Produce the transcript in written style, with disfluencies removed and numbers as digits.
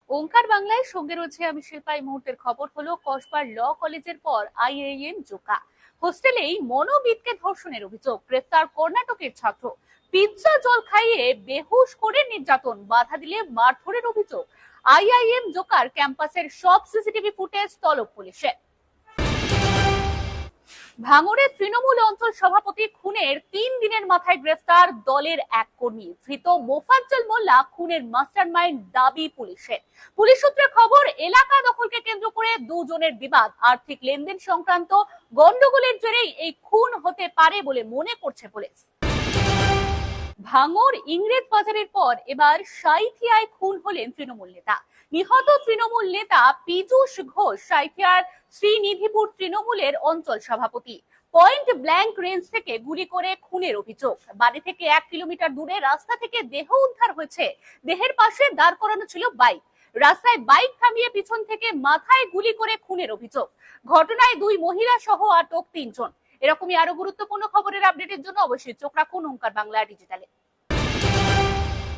ওঙ্কার বাংলায় সঙ্গে রয়েছে আমি শিল্পা। এই মুহূর্তের খবর হলো, কসবার ল কলেজের পর আইআইএম জোকা হোস্টেলেই মনোবিদকে ধর্ষণের অভিযোগ, গ্রেফতার কর্ণাটকের ছাত্র। পিৎজা জল খাইয়ে বেহুশ করে নির্যাতন, বাধা দিলে মারধরের অভিযোগ। আইআইএম জোকার ক্যাম্পাসের সব সিসিটিভি ফুটেজ তলব পুলিশের। ভাঙড়ে তৃণমূল অঞ্চল সভাপতি খুনের 3 দিনের মাথায় গ্রেফতার দলের এক কর্মী। ধৃত মোফাজ্জল মোল্লা খুনের মাস্টারমাইন্ড দাবি পুলিশের। পুলিশ সূত্রে খবর, এলাকা দখলকে কেন্দ্র করে দুজনের বিবাদ, আর্থিক লেনদেন সংক্রান্ত গন্ডগোলের জেরেই এই খুন হতে পারে বলে মনে করছে পুলিশ। ভাঙড় ইংরেজ বাজারের পর এবার সাঁইথিয়ায় খুন হলেন তৃণমূল নেতা। নিহত তৃণমূল নেতা পীযূষ ঘোষ সাঁইথিয়ার শ্রীনিধিপুর তৃণমূলের অঞ্চল সভাপতি। পয়েন্ট ব্ল্যাঙ্ক রেঞ্জ থেকে গুলি করে খুনের অভিযোগ। বাড়ি থেকে 1 কিলোমিটার দূরে রাস্তা থেকে দেহ উদ্ধার হয়েছে। দেহের পাশে দাঁড় করানো ছিল বাইক। রাস্তায় বাইক থামিয়ে পিছন থেকে মাথায় গুলি করে খুনের অভিযোগ। ঘটনায় 2 মহিলা সহ আটক 3 জন। এরকমই আরো গুরুত্বপূর্ণ খবরের আপডেটের জন্য অবশ্যই চোখ রাখুন ওঙ্কার বাংলা ডিজিটালে।